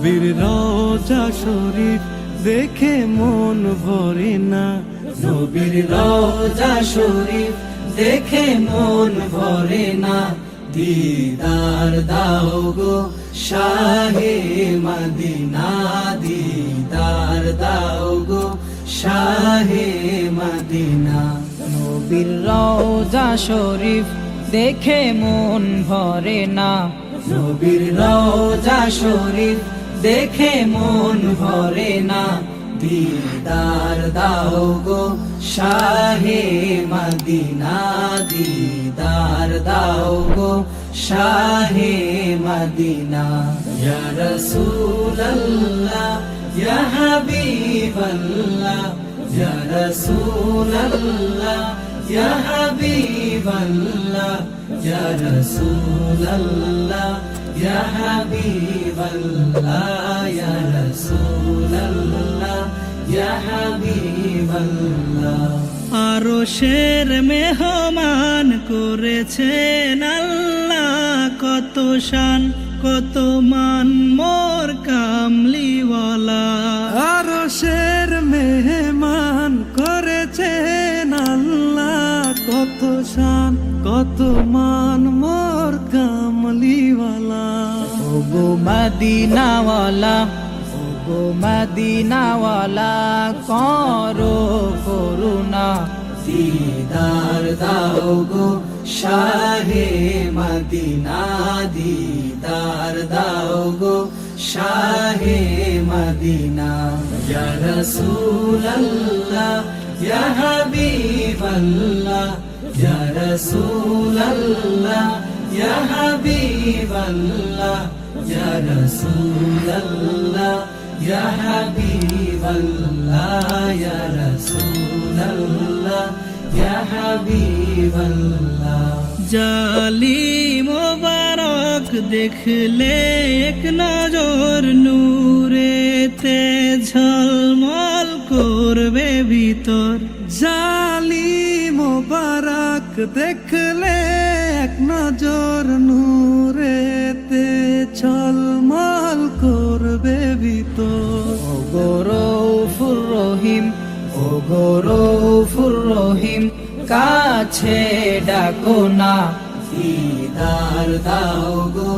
নবীর রওজা শরীফ দেখে মন ভরে না, নবীর রওজা শরীফ দেখে মন ভরে না। দিদার দাও গো শাহে মদিনা, দিদার দাও গো শাহে মদিনা। নবীর রওজা শরীফ দেখে মন ভরে না, নবীর রওজা শরীফ দেখে মন ভরে না। দিদার দাও গো শাহে মদিনা, দিদার দাও গো শাহে মদিনা। ইয়া রাসূলুল্লাহ ইয়া হাবিবাল্লাহ, ইয়া রাসূলুল্লাহ ইয়া হাবিবাল্লাহ, ইয়া রাসূলুল্লাহ ইয়া হাবিবাল্লাহ, ইয়া রাসূলুল্লাহ ইয়া হাবিবাল্লাহ। আরশের মেহমান করেছেন আল্লাহ, কত শান কত মান মোর কামলিওয়ালা। আরশের মেহমান করেছেন আল্লাহ, কত শান কত মান মোর কামলিওয়ালা। ওগো মদিনাওয়ালা, ওগো মদিনাওয়ালা, করো করুণা। দিদার দাও গো শাহে মদিনা, দিদার দাও গো শাহে মদিনা। ইয়া রাসূলুল্লাহ ইয়া হাবিবাল্লাহ, ইয়া রাসূলুল্লাহ ইয়া হাবিবাল্লাহ, ইয়া রাসূলুল্লাহ ইয়া হাবিবাল্লাহ, ইয়া রাসূলুল্লাহ ইয়া হাবিবাল্লাহ। জালি মোবারক দেখলে এক নজর নূরেতে ঝলমল করবে ভিতর। জালি মোবারক দেখলে এক নজর নূরেতে ঝলমল করবে ভিতর। ওগো রউফুর রহিম, ওগো রউফুর রহিম, কাছে ডাকো না। দিদার দাও গো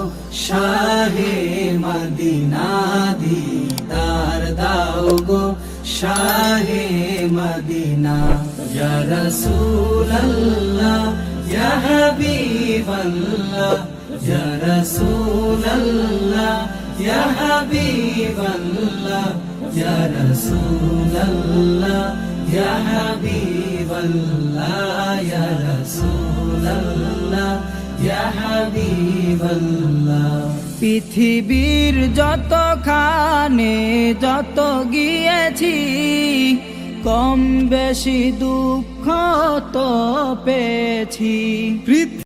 শাহে মদিনা, দিদার দাও গো শাহে মদিনা। ইয়া রাসূলুল্লাহ ইয়া হাবিবাল্লাহ, ইয়া রাসূলুল্লাহ ইয়া হাবিবাল্লাহ, ইয়া রাসূলুল্লাহ ইয়া হাবিবাল্লাহ, ইয়া রাসূলুল্লাহ ইয়া হাবিবাল্লাহ। পৃথিবীর যতখানে যত গিয়েছি, কম বেশি দুঃখ তো পেয়েছি।